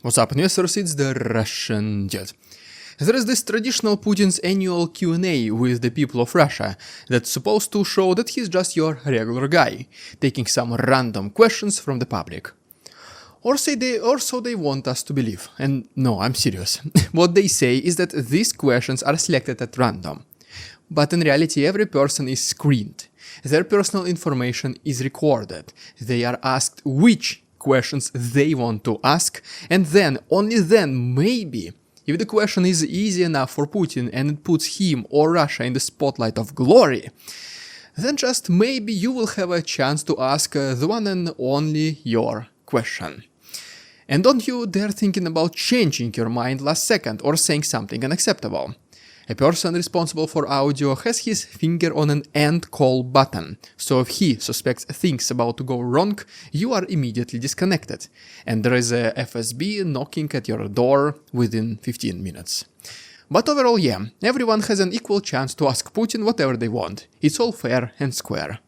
What's up, investors? It's the Russian dude. There is this traditional Putin's annual Q&A with the people of Russia that's supposed to show that he's just your regular guy, taking some random questions from the public. Or so they want us to believe. And no, I'm serious. What they say is that these questions are selected at random. But in reality, every person is screened. Their personal information is recorded. They are asked which questions they want to ask, and then, only then, maybe, if the question is easy enough for Putin and it puts him or Russia in the spotlight of glory, then just maybe you will have a chance to ask the one and only your question. And don't you dare thinking about changing your mind last second or saying something unacceptable. A person responsible for audio has his finger on an end call button, so if he suspects things about to go wrong, you are immediately disconnected, and there is a FSB knocking at your door within 15 minutes. But overall, yeah, everyone has an equal chance to ask Putin whatever they want. It's all fair and square.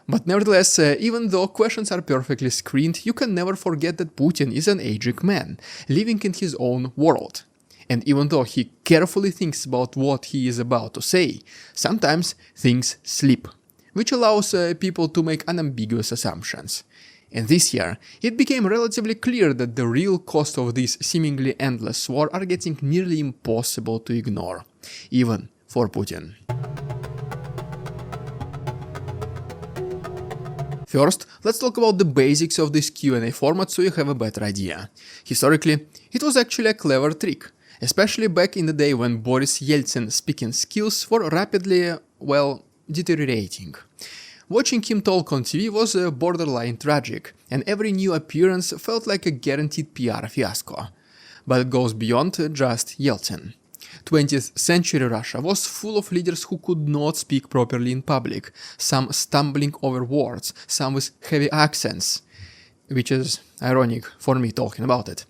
But nevertheless, even though questions are perfectly screened, you can never forget that Putin is an aging man, living in his own world. And even though he carefully thinks about what he is about to say, sometimes things slip, which allows people to make unambiguous assumptions. And this year, it became relatively clear that the real cost of this seemingly endless war are getting nearly impossible to ignore, even for Putin. First, let's talk about the basics of this Q&A format so you have a better idea. Historically, it was actually a clever trick, especially back in the day when Boris Yeltsin's speaking skills were rapidly, deteriorating. Watching him talk on TV was borderline tragic, and every new appearance felt like a guaranteed PR fiasco. But it goes beyond just Yeltsin. 20th century Russia was full of leaders who could not speak properly in public, some stumbling over words, some with heavy accents, which is ironic for me talking about it,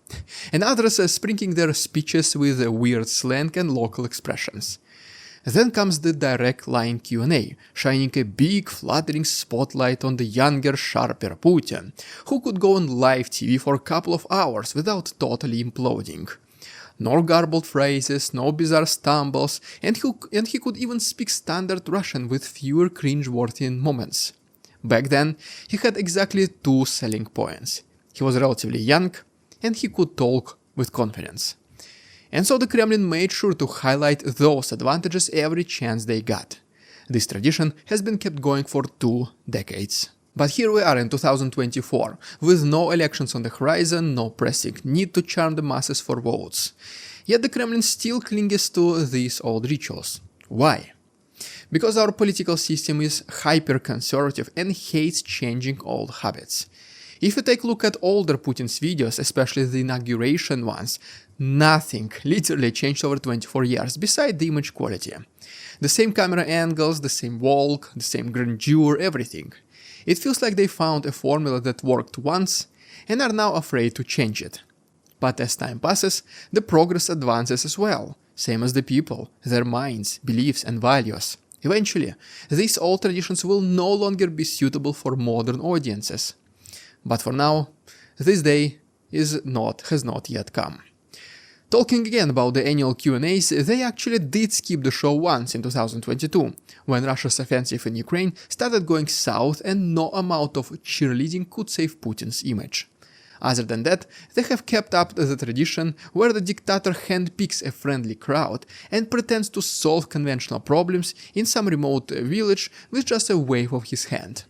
and others sprinkling their speeches with weird slang and local expressions. Then comes the direct line Q&A, shining a big fluttering spotlight on the younger, sharper Putin, who could go on live TV for a couple of hours without totally imploding. No garbled phrases, no bizarre stumbles, and he could even speak standard Russian with fewer cringe-worthy moments. Back then, he had exactly two selling points. He was relatively young, and he could talk with confidence. And so the Kremlin made sure to highlight those advantages every chance they got. This tradition has been kept going for 2 decades. But here we are in 2024, with no elections on the horizon, no pressing need to charm the masses for votes. Yet the Kremlin still clings to these old rituals. Why? Because our political system is hyper-conservative and hates changing old habits. If you take a look at older Putin's videos, especially the inauguration ones, nothing literally changed over 24 years, beside the image quality. The same camera angles, the same walk, the same grandeur, everything. It feels like they found a formula that worked once and are now afraid to change it. But as time passes, the progress advances as well, same as the people, their minds, beliefs and values. Eventually, these old traditions will no longer be suitable for modern audiences. But for now, this day has not yet come. Talking again about the annual Q&As, they actually did skip the show once in 2022, when Russia's offensive in Ukraine started going south and no amount of cheerleading could save Putin's image. Other than that, they have kept up the tradition where the dictator handpicks a friendly crowd and pretends to solve conventional problems in some remote village with just a wave of his hand.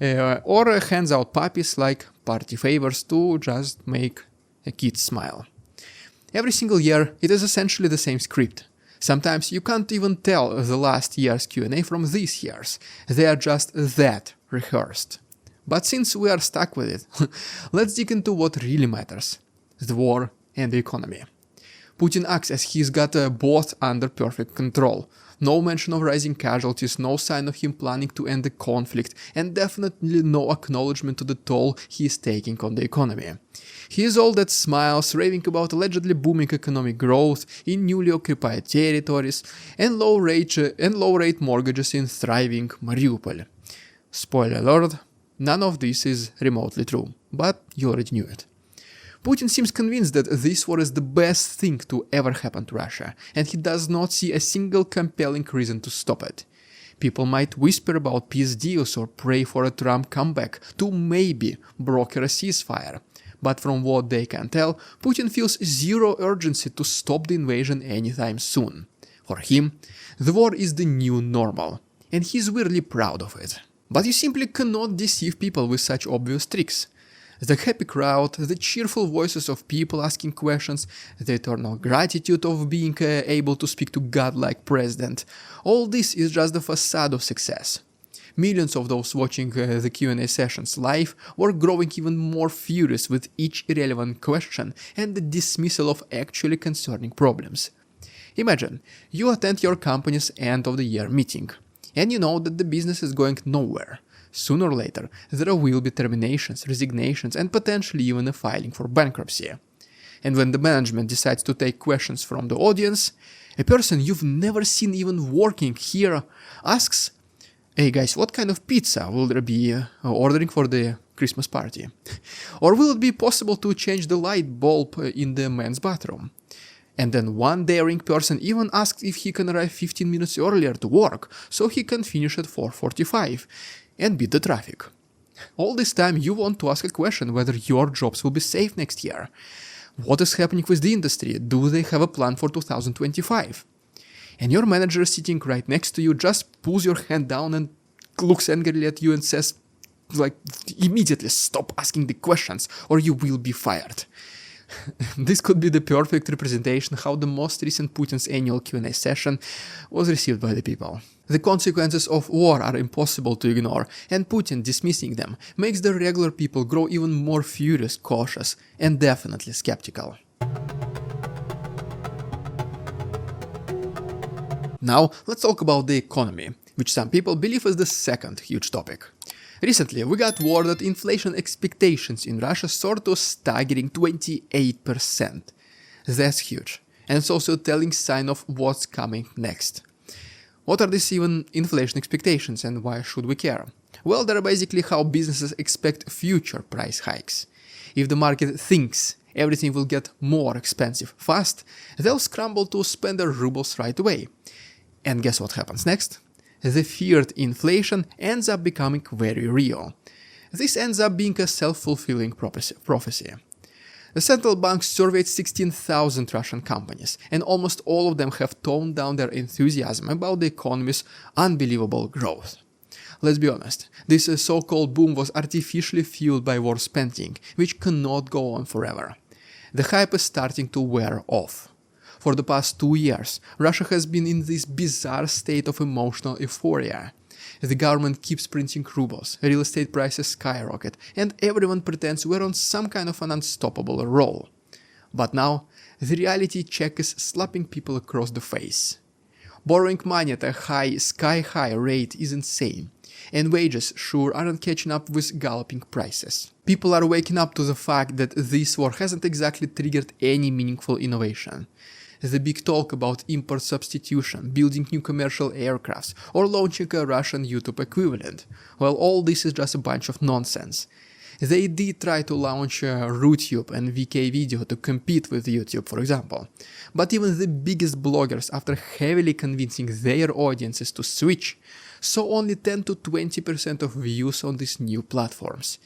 Or hands out puppies like party favors to just make a kid smile. Every single year, it is essentially the same script. Sometimes you can't even tell the last year's Q&A from this year's. They are just that rehearsed. But since we are stuck with it, let's dig into what really matters: the war and the economy. Putin acts as he's got both under perfect control. No mention of rising casualties, no sign of him planning to end the conflict, and definitely no acknowledgement to the toll he is taking on the economy. He is all that smiles, raving about allegedly booming economic growth in newly occupied territories and low-rate mortgages in thriving Mariupol. Spoiler alert, none of this is remotely true, but you already knew it. Putin seems convinced that this war is the best thing to ever happen to Russia, and he does not see a single compelling reason to stop it. People might whisper about peace deals or pray for a Trump comeback to maybe broker a ceasefire, but from what they can tell, Putin feels zero urgency to stop the invasion anytime soon. For him, the war is the new normal, and he's weirdly proud of it. But you simply cannot deceive people with such obvious tricks. The happy crowd, the cheerful voices of people asking questions, the eternal gratitude of being able to speak to God-like president, all this is just the facade of success. Millions of those watching the Q&A sessions live were growing even more furious with each irrelevant question and the dismissal of actually concerning problems. Imagine, you attend your company's end-of-the-year meeting, and you know that the business is going nowhere. Sooner or later, there will be terminations, resignations, and potentially even a filing for bankruptcy. And when the management decides to take questions from the audience, a person you've never seen even working here asks, "Hey guys, what kind of pizza will there be ordering for the Christmas party? Or will it be possible to change the light bulb in the men's bathroom?" And then one daring person even asked if he can arrive 15 minutes earlier to work, so he can finish at 4:45 and beat the traffic. All this time you want to ask a question whether your jobs will be safe next year. What is happening with the industry? Do they have a plan for 2025? And your manager sitting right next to you just pulls your hand down and looks angrily at you and says, immediately stop asking the questions or you will be fired. This could be the perfect representation how the most recent Putin's annual Q&A session was received by the people. The consequences of war are impossible to ignore, and Putin dismissing them makes the regular people grow even more furious, cautious, and definitely skeptical. Now, let's talk about the economy, which some people believe is the second huge topic. Recently, we got word that inflation expectations in Russia soared to a staggering 28%. That's huge, and it's also a telling sign of what's coming next. What are these even inflation expectations and why should we care? Well, they're basically how businesses expect future price hikes. If the market thinks everything will get more expensive fast, they'll scramble to spend their rubles right away. And guess what happens next? The feared inflation ends up becoming very real. This ends up being a self-fulfilling prophecy. The central bank surveyed 16,000 Russian companies, and almost all of them have toned down their enthusiasm about the economy's unbelievable growth. Let's be honest, this so-called boom was artificially fueled by war spending, which cannot go on forever. The hype is starting to wear off. For the past 2 years, Russia has been in this bizarre state of emotional euphoria. The government keeps printing rubles, real estate prices skyrocket, and everyone pretends we're on some kind of an unstoppable roll. But now, the reality check is slapping people across the face. Borrowing money at a sky-high rate is insane, and wages sure aren't catching up with galloping prices. People are waking up to the fact that this war hasn't exactly triggered any meaningful innovation. The big talk about import substitution, building new commercial aircrafts, or launching a Russian YouTube equivalent, well, all this is just a bunch of nonsense. They did try to launch RooTube and VK Video to compete with YouTube, for example. But even the biggest bloggers, after heavily convincing their audiences to switch, saw only 10 to 20% of views on these new platforms.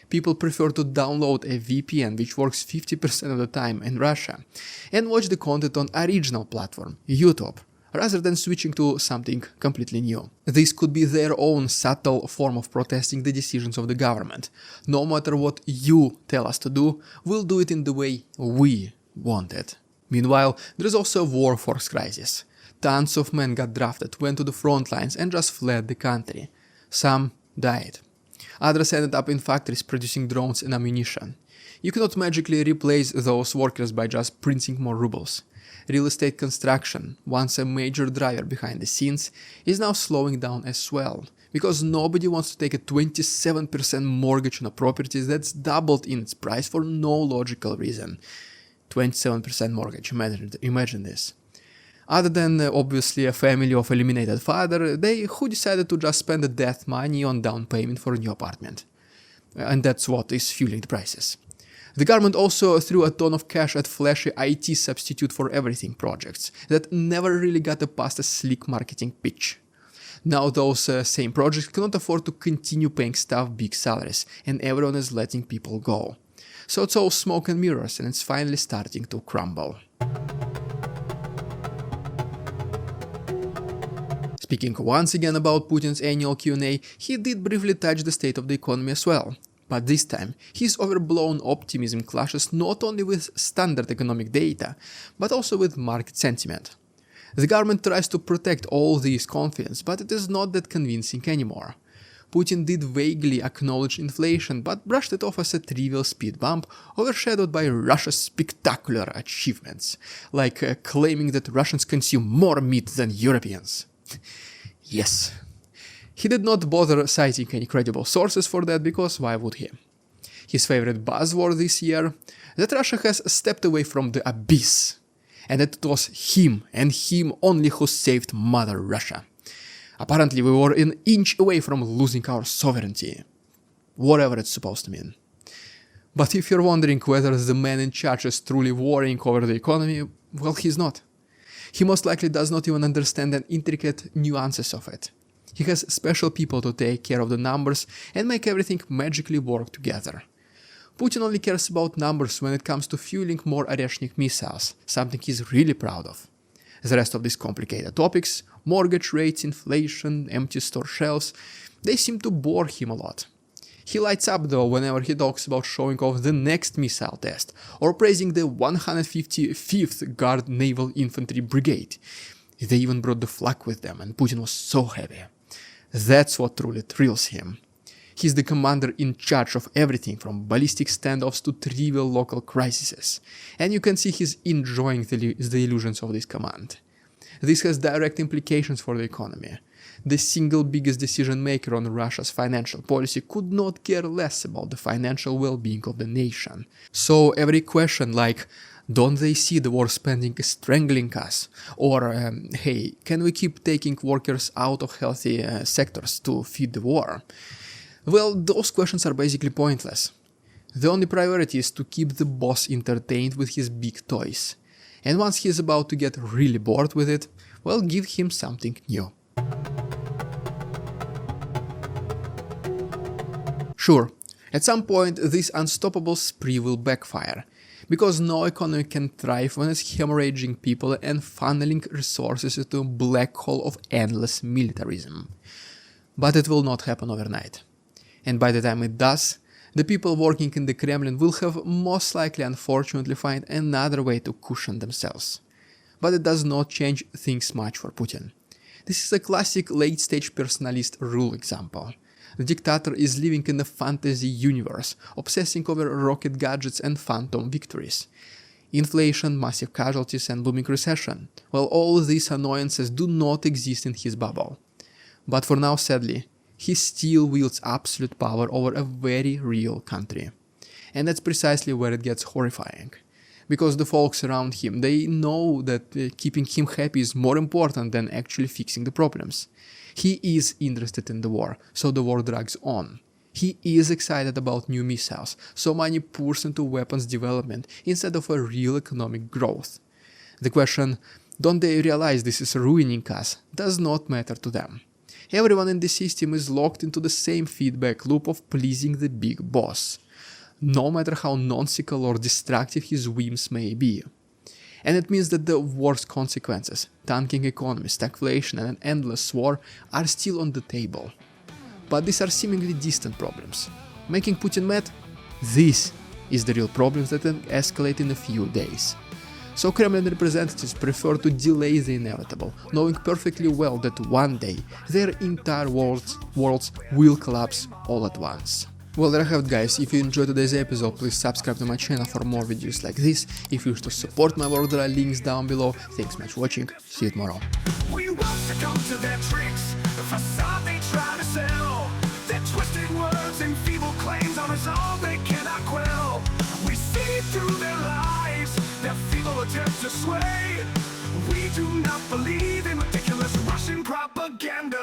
People prefer to download a VPN which works 50% of the time in Russia and watch the content on original platform, YouTube, rather than switching to something completely new. This could be their own subtle form of protesting the decisions of the government. No matter what you tell us to do, we'll do it in the way we want it. Meanwhile, there is also a workforce crisis. Tons of men got drafted, went to the front lines and just fled the country. Some died. Others ended up in factories producing drones and ammunition. You cannot magically replace those workers by just printing more rubles. Real estate construction, once a major driver behind the scenes, is now slowing down as well, because nobody wants to take a 27% mortgage on a property that's doubled in its price for no logical reason. 27% mortgage, imagine this. Other than obviously a family of eliminated father, who decided to just spend the death money on down payment for a new apartment. And that's what is fueling the prices. The government also threw a ton of cash at flashy IT substitute for everything projects that never really got past a slick marketing pitch. Now those same projects cannot afford to continue paying staff big salaries, and everyone is letting people go. So it's all smoke and mirrors, and it's finally starting to crumble. Speaking once again about Putin's annual Q&A, he did briefly touch the state of the economy as well. But this time, his overblown optimism clashes not only with standard economic data, but also with market sentiment. The government tries to protect all this confidence, but it is not that convincing anymore. Putin did vaguely acknowledge inflation, but brushed it off as a trivial speed bump, overshadowed by Russia's spectacular achievements, like claiming that Russians consume more meat than Europeans. Yes. He did not bother citing any credible sources for that, because why would he? His favorite buzzword this year, that Russia has stepped away from the abyss, and that it was him and him only who saved Mother Russia. Apparently we were an inch away from losing our sovereignty. Whatever it's supposed to mean. But if you're wondering whether the man in charge is truly worrying over the economy, well, he's not. He most likely does not even understand the intricate nuances of it. He has special people to take care of the numbers and make everything magically work together. Putin only cares about numbers when it comes to fueling more Oreshnik missiles, something he's really proud of. The rest of these complicated topics, mortgage rates, inflation, empty store shelves, they seem to bore him a lot. He lights up though whenever he talks about showing off the next missile test or praising the 155th Guard Naval Infantry Brigade. They even brought the flag with them, and Putin was so happy. That's what truly thrills him. He's the commander in charge of everything from ballistic standoffs to trivial local crises, and you can see he's enjoying the illusions of this command. This has direct implications for the economy. The single biggest decision maker on Russia's financial policy could not care less about the financial well-being of the nation. So every question like, don't they see the war spending is strangling us? Or, hey, can we keep taking workers out of healthy sectors to feed the war? Well, those questions are basically pointless. The only priority is to keep the boss entertained with his big toys. And once he's about to get really bored with it, well, give him something new. Sure, at some point this unstoppable spree will backfire, because no economy can thrive when it's hemorrhaging people and funneling resources into a black hole of endless militarism. But it will not happen overnight. And by the time it does, the people working in the Kremlin will have most likely unfortunately find another way to cushion themselves. But it does not change things much for Putin. This is a classic late-stage personalist rule example. The dictator is living in a fantasy universe, obsessing over rocket gadgets and phantom victories. Inflation, massive casualties and looming recession. Well, all these annoyances do not exist in his bubble. But for now, sadly, he still wields absolute power over a very real country. And that's precisely where it gets horrifying. Because the folks around him, they know that keeping him happy is more important than actually fixing the problems. He is interested in the war, so the war drags on. He is excited about new missiles, so money pours into weapons development instead of a real economic growth. The question, don't they realize this is ruining us, does not matter to them. Everyone in the system is locked into the same feedback loop of pleasing the big boss, no matter how nonsensical or destructive his whims may be. And it means that the worst consequences, tanking economy, stagflation and an endless war, are still on the table. But these are seemingly distant problems. Making Putin mad? This is the real problem that can escalate in a few days. So Kremlin representatives prefer to delay the inevitable, knowing perfectly well that one day their entire worlds will collapse all at once. Well, there I have it, guys. If you enjoyed today's episode, please subscribe to my channel for more videos like this. If you wish to support my work, there are links down below. Thanks much for watching. See you tomorrow. We won't succumb to their tricks, the facade they try to sell. Their twisted words and feeble claims on us all they cannot quell. We see through their lies, their feeble attempts to sway. We do not believe in ridiculous Russian propaganda.